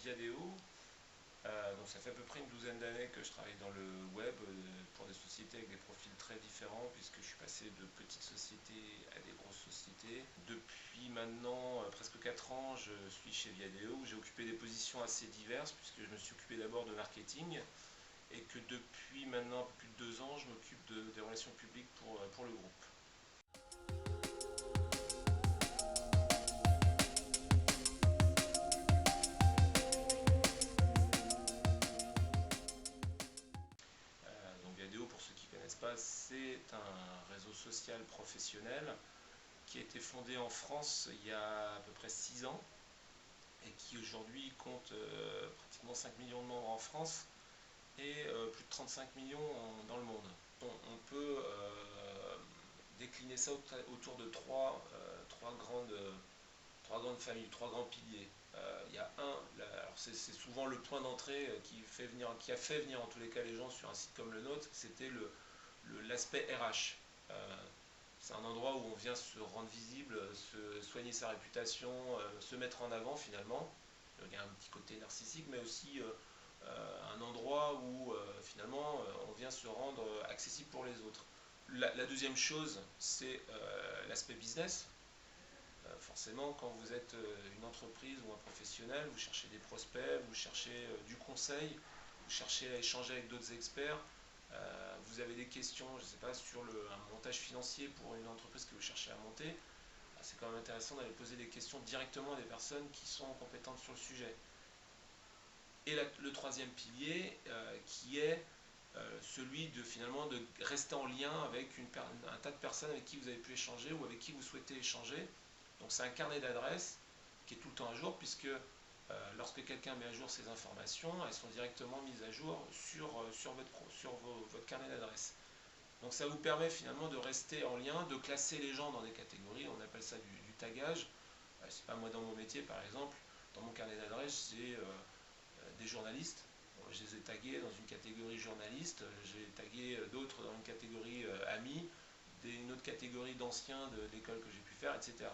Viadeo. Donc ça fait à peu près une douzaine d'années que je travaille dans le web pour des sociétés avec des profils très différents, puisque je suis passé de petites sociétés à des grosses sociétés. Depuis maintenant presque 4 ans, je suis chez Viadeo où j'ai occupé des positions assez diverses, puisque je me suis occupé d'abord de marketing et que depuis maintenant un peu plus de 2 ans, je m'occupe des relations publiques pour le groupe. Donc Viadeo, pour ceux qui ne connaissent pas, c'est un réseau social professionnel qui a été fondé en France il y a à peu près 6 ans et qui aujourd'hui compte pratiquement 5 millions de membres en France et plus de 35 millions dans le monde. On peut décliner ça autour de trois grandes familles, trois grands piliers. Il y a alors c'est souvent le point d'entrée qui a fait venir en tous les cas les gens sur un site comme le nôtre, c'était l'aspect RH. C'est un endroit où on vient se rendre visible, se soigner sa réputation, se mettre en avant finalement. Il y a un petit côté narcissique, mais aussi un endroit où finalement on vient se rendre accessible pour les autres. La deuxième chose, c'est l'aspect business. Forcément, quand vous êtes une entreprise ou un professionnel, vous cherchez des prospects, vous cherchez du conseil, vous cherchez à échanger avec d'autres experts, vous avez des questions, je ne sais pas, sur un montage financier pour une entreprise que vous cherchez à monter, c'est quand même intéressant d'aller poser des questions directement à des personnes qui sont compétentes sur le sujet. Et le troisième pilier, qui est celui de finalement de rester en lien avec un tas de personnes avec qui vous avez pu échanger ou avec qui vous souhaitez échanger. Donc c'est un carnet d'adresses qui est tout le temps à jour, puisque lorsque quelqu'un met à jour ses informations, elles sont directement mises à jour sur votre carnet d'adresses. Donc ça vous permet finalement de rester en lien, de classer les gens dans des catégories, on appelle ça du tagage. C'est pas moi dans mon métier par exemple, dans mon carnet d'adresses j'ai des journalistes. Je les ai tagués dans une catégorie journaliste, j'ai tagué d'autres dans une catégorie amis, une autre catégorie d'anciens de l'école que j'ai pu faire, etc.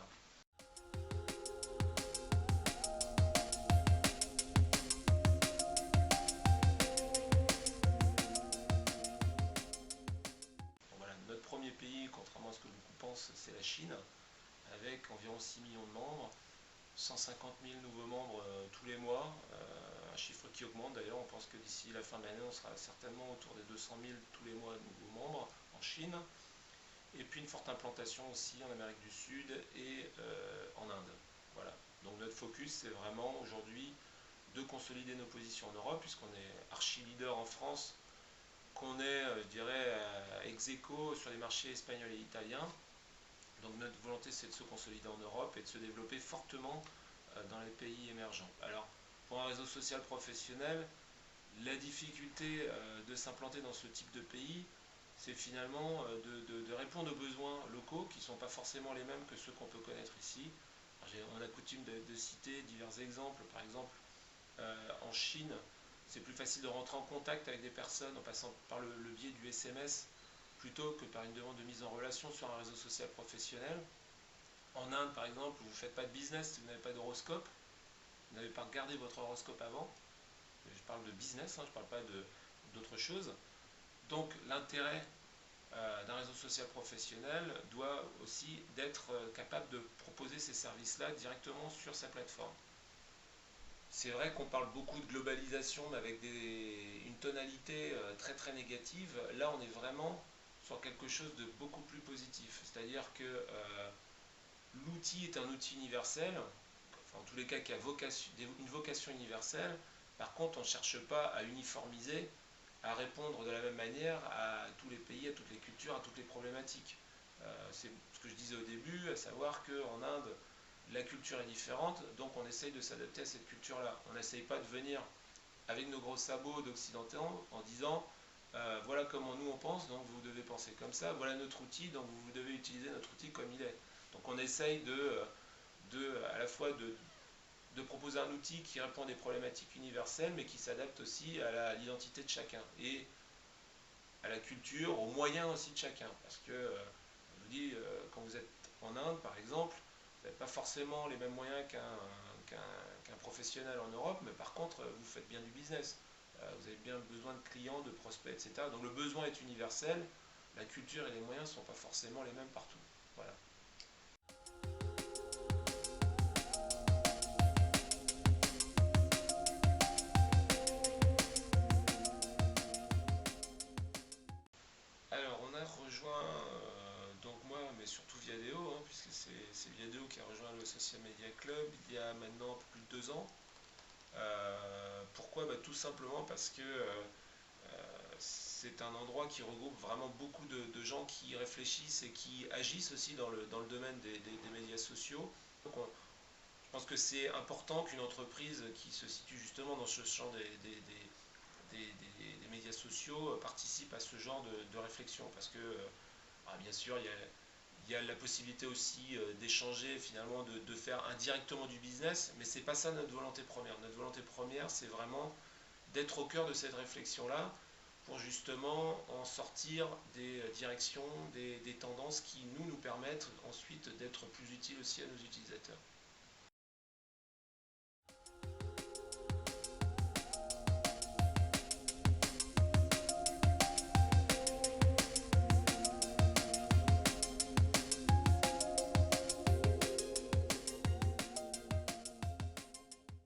Donc voilà, notre premier pays, contrairement à ce que beaucoup pensent, c'est la Chine, avec environ 6 millions de membres, 150 000 nouveaux membres tous les mois, un chiffre qui augmente d'ailleurs. On pense que d'ici la fin de l'année, on sera certainement autour des 200 000 tous les mois de nouveaux membres en Chine. Et puis une forte implantation aussi en Amérique du Sud et en Inde. Voilà. Donc notre focus, c'est vraiment aujourd'hui de consolider nos positions en Europe, puisqu'on est archi leader en France, qu'on est, je dirais, ex aequo sur les marchés espagnols et italiens. Donc notre volonté, c'est de se consolider en Europe et de se développer fortement dans les pays émergents. Alors, pour un réseau social professionnel, la difficulté de s'implanter dans ce type de pays, c'est finalement de répondre aux besoins locaux qui ne sont pas forcément les mêmes que ceux qu'on peut connaître ici. On a coutume de citer divers exemples. Par exemple, en Chine, c'est plus facile de rentrer en contact avec des personnes en passant par le biais du SMS plutôt que par une demande de mise en relation sur un réseau social professionnel. En Inde, par exemple, vous ne faites pas de business si vous n'avez pas d'horoscope, vous n'avez pas regardé votre horoscope avant. Je parle de business, je ne parle pas d'autre chose. Donc l'intérêt d'un réseau social professionnel doit aussi d'être capable de proposer ces services-là directement sur sa plateforme. C'est vrai qu'on parle beaucoup de globalisation, mais avec une tonalité très très négative. Là, on est vraiment sur quelque chose de beaucoup plus positif. C'est-à-dire que l'outil est un outil universel, enfin, en tous les cas qui a une vocation universelle. Par contre, on ne cherche pas à uniformiser, à répondre de la même manière à tous les pays, à toutes les cultures, à toutes les problématiques. C'est ce que je disais au début, à savoir qu'en Inde, la culture est différente, donc on essaye de s'adapter à cette culture-là. On n'essaye pas de venir avec nos gros sabots d'occidentaux en disant voilà comment nous on pense, donc vous devez penser comme ça, voilà notre outil, donc vous devez utiliser notre outil comme il est. Donc on essaye à la fois de proposer un outil qui répond à des problématiques universelles, mais qui s'adapte aussi à l'identité de chacun et à la culture, aux moyens aussi de chacun. Parce que, je vous dis, quand vous êtes en Inde, par exemple, vous n'avez pas forcément les mêmes moyens qu'un professionnel en Europe, mais par contre, vous faites bien du business. Vous avez bien besoin de clients, de prospects, etc. Donc le besoin est universel, la culture et les moyens ne sont pas forcément les mêmes partout. Voilà. Alors, on a rejoint, donc moi, mais surtout Viadeo, hein, puisque c'est Viadeo qui a rejoint le Social Media Club il y a maintenant un peu plus de 2 ans. Pourquoi? Tout simplement parce que c'est un endroit qui regroupe vraiment beaucoup de gens qui réfléchissent et qui agissent aussi dans le domaine des médias sociaux. Donc je pense que c'est important qu'une entreprise qui se situe justement dans ce champ des médias sociaux participe à ce genre de réflexion parce que bien sûr il y a la possibilité aussi d'échanger finalement de faire indirectement du business, mais c'est pas ça notre volonté première. Notre volonté première, c'est vraiment d'être au cœur de cette réflexion là pour justement en sortir des directions, des tendances qui nous permettent ensuite d'être plus utiles aussi à nos utilisateurs.